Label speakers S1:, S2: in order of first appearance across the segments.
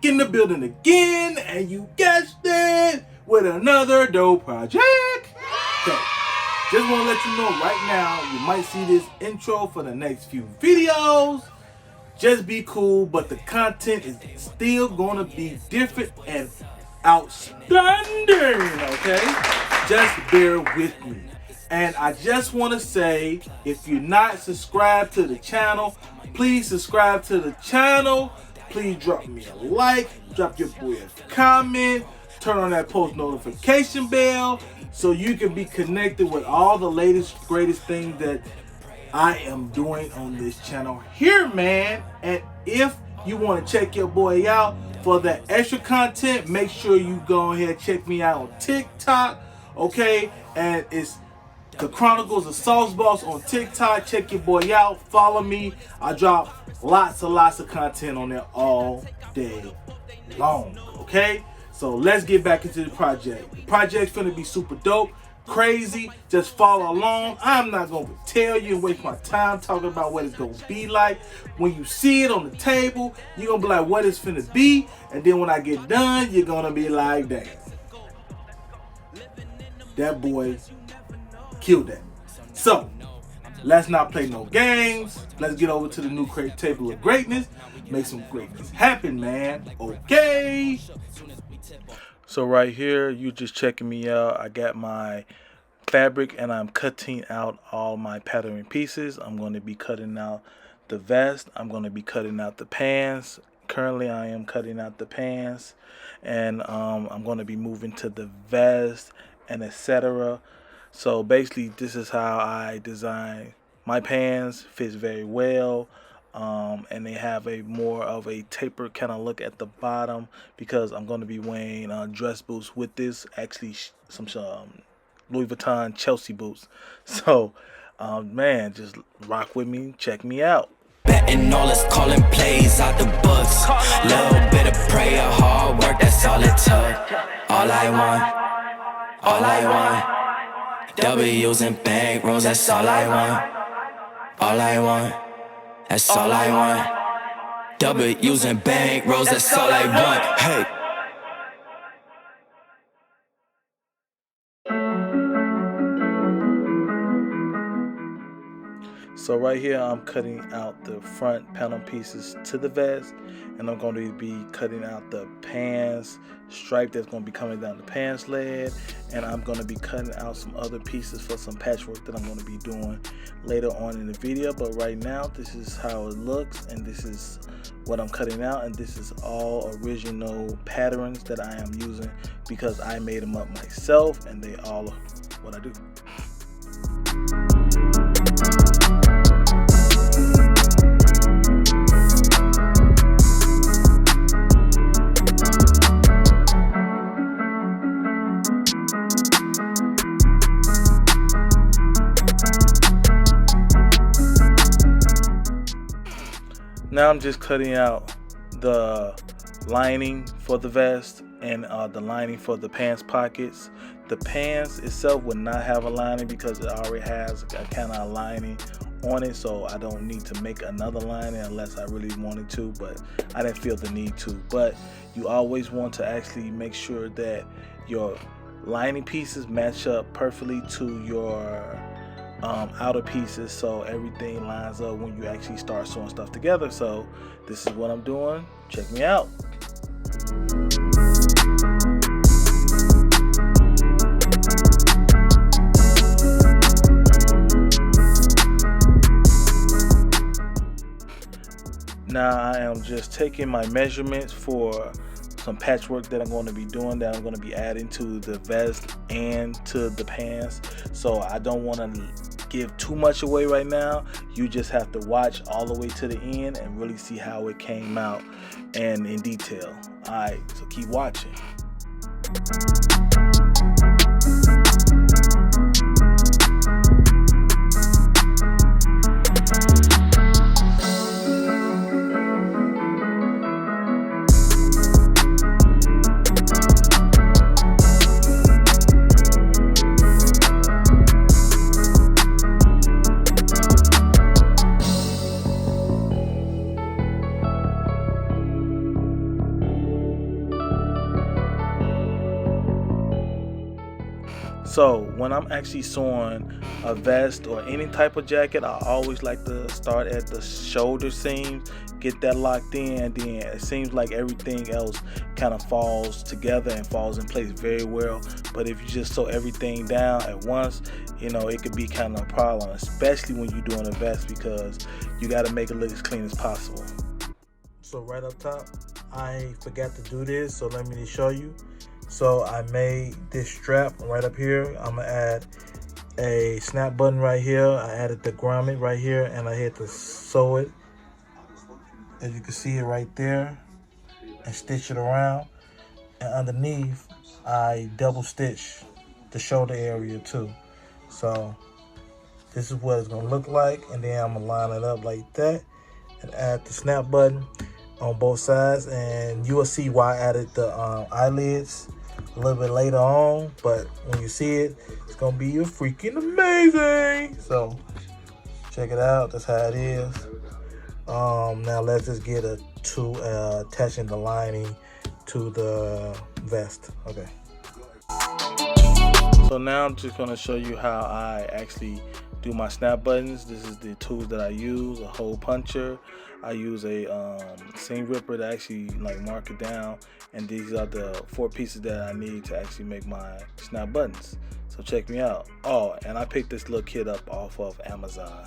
S1: in the building again, and you guessed it, with another dope project. Okay, just want to let you know right now, you might see this intro for the next few videos. Just be cool, but the content is still gonna be different and outstanding, okay? Just bear with me. And I just want to say, if you're not subscribed to the channel, please subscribe to the channel. Please drop me a like, drop your boy a comment, turn on that post notification bell so you can be connected with all the latest, greatest things that I am doing on this channel here, man. And if you want to check your boy out for that extra content, make sure you go ahead and check me out on TikTok, okay? And it's The Chronicles of Sauce Boss on TikTok. Check your boy out. Follow me. I drop lots of content on there all day long, okay? So let's get back into the project. The project's gonna be super dope, crazy. Just follow along. I'm not gonna tell you and waste my time talking about what it's gonna be like. When you see it on the table, you're gonna be like, what it's finna be? And then when I get done, you're gonna be like, damn, that boy killed that. So let's not play no games. Let's get over to the new table of greatness. Make some greatness happen, man. Okay. So right here, you just checking me out. I got my fabric and I'm cutting out all my patterning pieces. I'm going to be cutting out the vest. I'm going to be cutting out the pants. Currently, I am cutting out the pants, and I'm going to be moving to the vest and etc. So basically, this is how I design my pants. Fits very well, and they have a more of a tapered kind of look at the bottom because I'm going to be wearing dress boots with this. Actually, some Louis Vuitton Chelsea boots. So, man, just rock with me. Check me out.
S2: Betting all is calling plays out the books. Little bit of prayer, hard work, that's all it took. All I want, W's and bank rolls, that's all I want. All I want, that's all I want. W's and bank rolls, that's all I want. Hey.
S1: So right here, I'm cutting out the front panel pieces to the vest, and I'm going to be cutting out the pants stripe that's going to be coming down the pants leg, and I'm going to be cutting out some other pieces for some patchwork that I'm going to be doing later on in the video. But right now, this is how it looks, and this is what I'm cutting out, and this is all original patterns that I am using because I made them up myself, and they all are what I do. Now I'm just cutting out the lining for the vest and the lining for the pants pockets. The pants itself would not have a lining because it already has a kind of lining on it, so I don't need to make another lining unless I really wanted to, but I didn't feel the need to. But you always want to actually make sure that your lining pieces match up perfectly to your outer pieces, so everything lines up when you actually start sewing stuff together. So this is what I'm doing. Check me out. Now I am just taking my measurements for some patchwork that I'm going to be doing, that I'm going to be adding to the vest and to the pants. So I don't want to give too much away right now. You just have to watch all the way to the end and really see how it came out and in detail. Alright, so keep watching. So when I'm actually sewing a vest or any type of jacket, I always like to start at the shoulder seams, get that locked in, and then it seems like everything else kind of falls together and falls in place very well. But if you just sew everything down at once, you know, it could be kind of a problem, especially when you're doing a vest, because you got to make it look as clean as possible. So right up top, I forgot to do this, so let me just show you. So I made this strap right up here. I'm gonna add a snap button right here. I added the grommet right here, and I had to sew it, as you can see it right there, and stitch it around. And underneath, I double stitch the shoulder area too. So this is what it's gonna look like, and then I'm gonna line it up like that and add the snap button on both sides. And you will see why I added the eyelids a little bit later on, but when you see it, it's gonna be freaking amazing. So check it out. That's how it is. Now let's just get to attaching the lining to the vest. Okay. So now I'm just gonna show you how I actually do my snap buttons. This is the tools that I use: a hole puncher. I use a seam ripper to actually like mark it down, and these are the 4 pieces that I need to actually make my snap buttons. So check me out. Oh, and I picked this little kit up off of Amazon.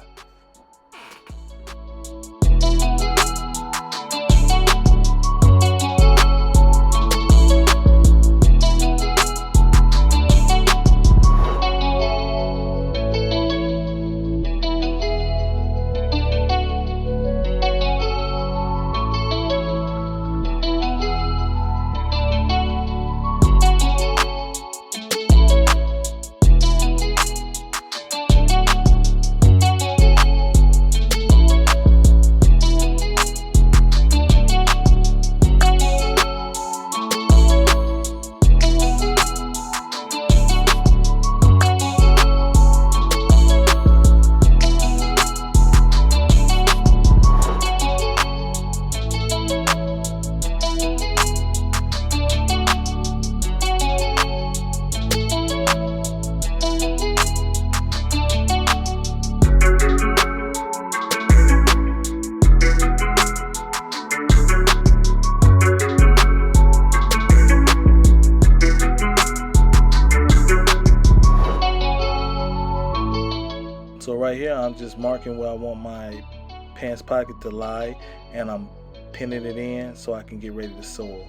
S1: So right here, I'm just marking where I want my pants pocket to lie, and I'm pinning it in so I can get ready to sew.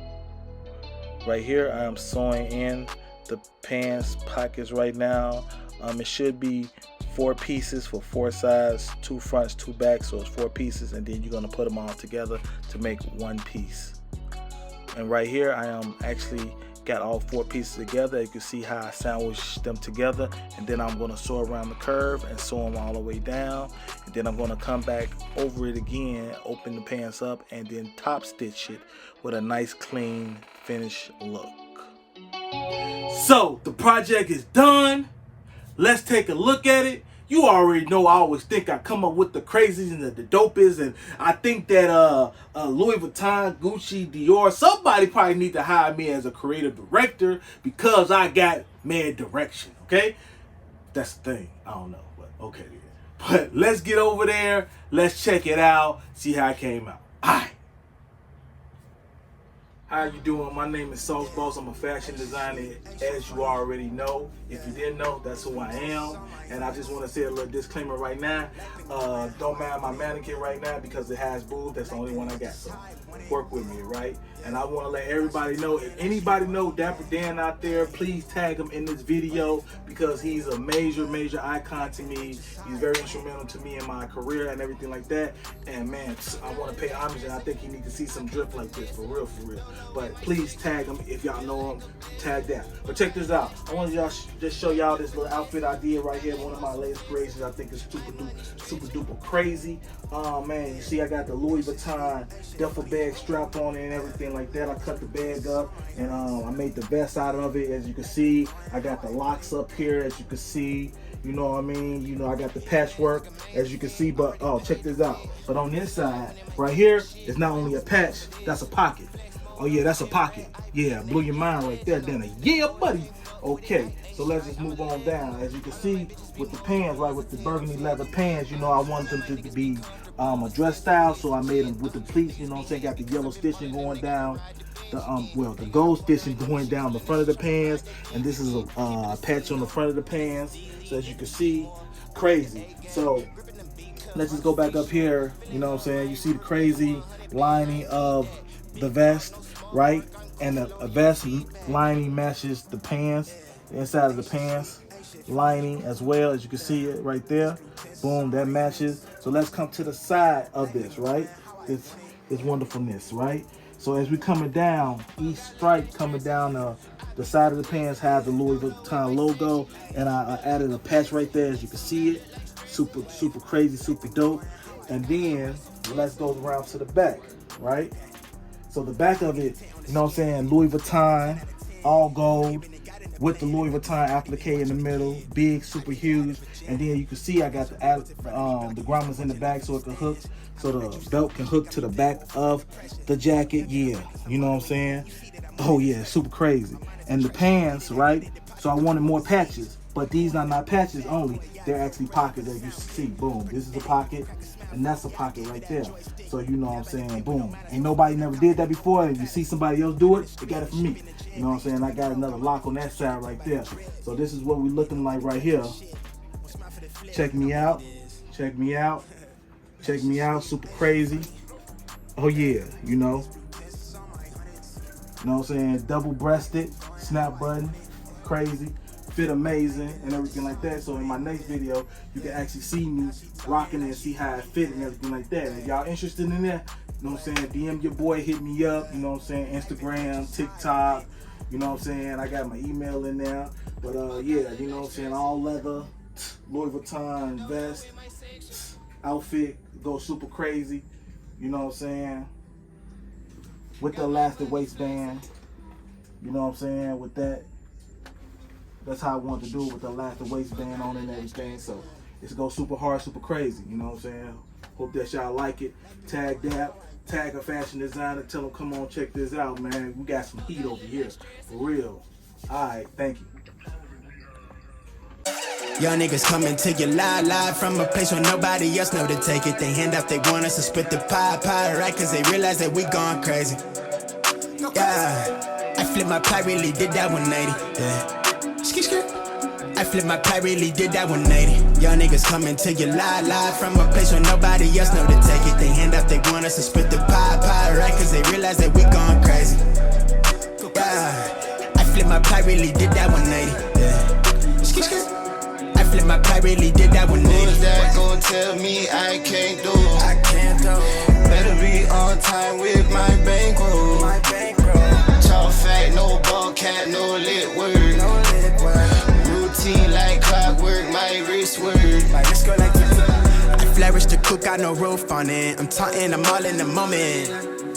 S1: Right here, I am sewing in the pants pockets right now. It should be 4 pieces for 4 sides, 2 fronts, 2 backs, so it's 4 pieces, and then you're gonna put them all together to make 1 piece. And right here, I am actually got all 4 pieces together. You can see how I sandwich them together, and then I'm going to sew around the curve and sew them all the way down, and then I'm going to come back over it again, open the pants up, and then top stitch it with a nice clean finished look. So the project is done. Let's take a look at it. You already know I always think I come up with the crazies and the dopest, and I think that Louis Vuitton, Gucci, Dior, somebody probably need to hire me as a creative director because I got mad direction, okay? That's the thing. I don't know, but okay then. But let's get over there. Let's check it out, see how it came out. All right. How you doing? My name is Sauce Boss. I'm a fashion designer, as you already know. If you didn't know, that's who I am. And I just want to say a little disclaimer right now. Don't mind my mannequin right now because it has boobs. That's the only one I got. So work with me, right? And I want to let everybody know, if anybody know Dapper Dan out there, please tag him in this video because he's a major icon to me. He's very instrumental to me in my career and everything like that. And man, I want to pay homage, and I think he needs to see some drip like this, for real, for real. But please tag him if y'all know him. Tag that. But check this out. I want y'all just show y'all this little outfit I did right here. One of my latest creations. I think it's super duper crazy. Man, you see I got the Louis Vuitton duffel bag strap on it and everything like that. I cut the bag up and I made the vest out of it. As you can see, I got the locks up here, as you can see. You know what I mean? You know, I got the patchwork, as you can see, but oh, check this out. But on this side, right here, it's not only a patch, that's a pocket. Oh yeah, that's a pocket. Yeah, blew your mind right there, didn't it? Yeah, buddy. Okay, so let's just move on down. As you can see with the pants, right, with the burgundy leather pants, you know, I wanted them to be a dress style, so I made them with the pleats, you know what I'm saying, got the yellow stitching going down, the gold stitching going down the front of the pants, and this is a patch on the front of the pants, so as you can see, crazy. So let's just go back up here, you know what I'm saying, you see the crazy lining of the vest, right, and the vest lining matches the pants, the inside of the pants lining as well, as you can see it right there. Boom, that matches. So let's come to the side of this, right? This wonderfulness, right? So as we coming down, each stripe coming down the side of the pants has the Louis Vuitton logo, and I added a patch right there, as you can see it. Super crazy, super dope. And then let's go around to the back, right? So the back of it, you know what I'm saying, Louis Vuitton, all gold, with the Louis Vuitton applique in the middle, big, super huge. And then you can see I got the grommets in the back so it can hook, so the belt can hook to the back of the jacket. Yeah, you know what I'm saying? Oh yeah, super crazy. And the pants, right? So I wanted more patches, but these are not patches only. They're actually pockets, as you see. Boom, this is a pocket, and that's a pocket right there. So you know what I'm saying? Boom. Ain't nobody never did that before, and you see somebody else do it, they got it from me. You know what I'm saying? I got another lock on that side right there. So this is what we looking like right here. Check me out. Check me out. Check me out. Super crazy. Oh yeah, you know. You know what I'm saying? Double-breasted, snap button, crazy, fit amazing, and everything like that. So in my next video, you can actually see me rocking it and see how it fit and everything like that. And if y'all interested in that, you know what I'm saying, DM your boy, hit me up, you know what I'm saying, Instagram, TikTok, you know what I'm saying, I got my email in there. But yeah, you know what I'm saying, all leather, Louis Vuitton vest, outfit, go super crazy, you know what I'm saying, with the elastic waistband, you know what I'm saying, with that. That's how I want to do it, with the elastic waistband on and everything. So it's go super hard, super crazy, you know what I'm saying. Hope that y'all like it. Tag that, tag a fashion designer, tell them come on, check this out, man. We got some heat over here, for real. Alright, thank you.
S3: Y'all niggas coming to you live from a place where nobody else know to take it. They hand out, they want us to split the pie, right? Cause they realize that we gone crazy. Yeah, I flipped my pie, really did that 180. Yeah. I flipped my pie, really did that 180. Y'all niggas coming to you live from a place where nobody else know to take it. They hand out, they want us to split the pie, right? Cause they realize that we gone crazy. Yeah, I flipped my pie, really did that 180. Yeah. I flipped my pie, really did that 180.
S4: Who's that gon' tell me I can't do? I can't do. Better be on time with my bankroll. Talk fat, no ball cat, no lit word. Routine like clockwork, my wrist word.
S3: I flourish the cook, got no roof on it. I'm taunting, I'm all in the moment.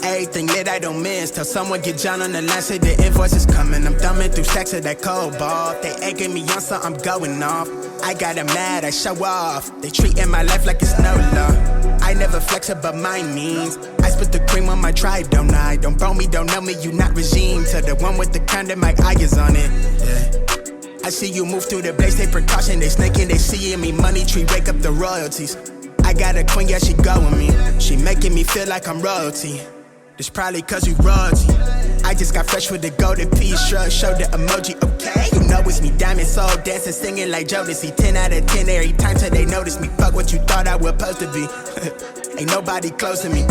S3: Everything lit, I don't miss. Tell someone get John on the line, say the invoice is coming. I'm thumbing through stacks of that cold ball. They egging me on, so I'm going off. I got them mad, I show off. They treating my life like it's no law. I never flex it, but my means. I spit the cream on my tribe, don't I? Don't bro me, don't know me, you not regime. To the one with the condom, my eye is on it. Yeah. I see you move through the blaze, they precaution, they snaking, they seeing me. Money tree, wake up the royalties. I got a queen, yeah, she go with me. She making me feel like I'm royalty. This probably cause we royalty. I just got fresh with the golden piece, shrug, show the emoji, okay. You know it's me, diamond soul, dancing, singing like Jodeci. 10 out of 10 every time till they notice me. Fuck what you thought I was supposed to be. Ain't nobody close to me.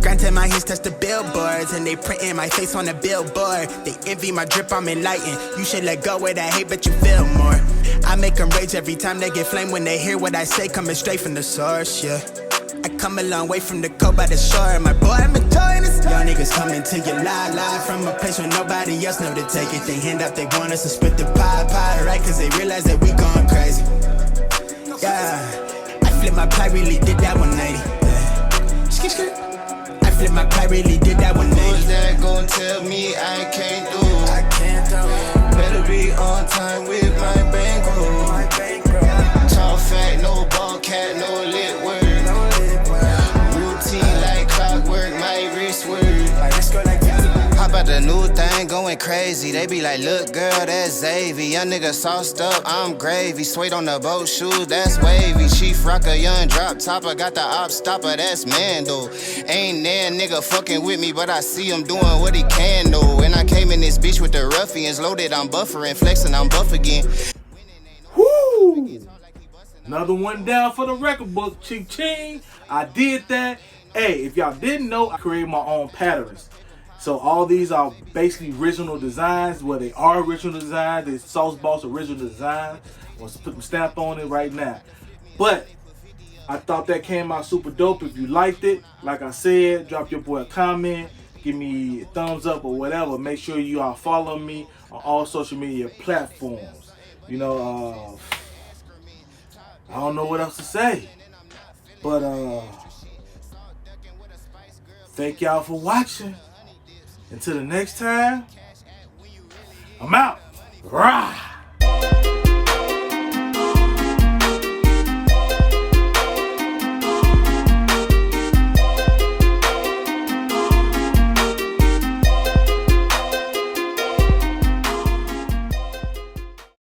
S3: Granted, my hits touch the billboards, and they printing my face on the billboard. They envy my drip, I'm enlightened. You should let go of that hate, but you feel more. I make them rage every time they get flame when they hear what I say, coming straight from the source, yeah. I come a long way from the coast by the shore. My boy, I'm enjoying this. Y'all niggas coming to you live from a place where nobody else know to take it. They hand out, they want us to split the pie, right? Cause they realize that we gone crazy. Yeah, I flipped my pie, really did that 180. Yeah. I flipped my pie, really did that 180.
S4: Who's that gon' tell me I can't do? I can't do. Better be on time with my bankroll. Talk fat, no ball cat, no lit word. Routine like clockwork, my wrist word.
S3: My wrist go like that.
S4: Hop out the new thing. been going crazy. They be like, look, girl, that's Xavier. Young nigga sauced up, I'm gravy. Suede on the boat shoes, that's wavy. Chief rocker, young drop topper. Got the op stopper, that's Mando. Ain't there nigga fucking with me, but I see him doing what he can do. And I came in this bitch with the ruffians. Loaded, I'm buffering, flexing, I'm buff again.
S1: Woo! Another one down for the record book. Ching ching. I did that. Hey, if y'all didn't know, I created my own patterns. So all these are basically original designs. Well, they are original designs. They're Sauce Boss original designs. I want to put some stamp on it right now. But I thought that came out super dope. If you liked it, like I said, drop your boy a comment. Give me a thumbs up or whatever. Make sure you are following me on all social media platforms. You know, I don't know what else to say. But thank y'all for watching. Until the next time, I'm out. Rah!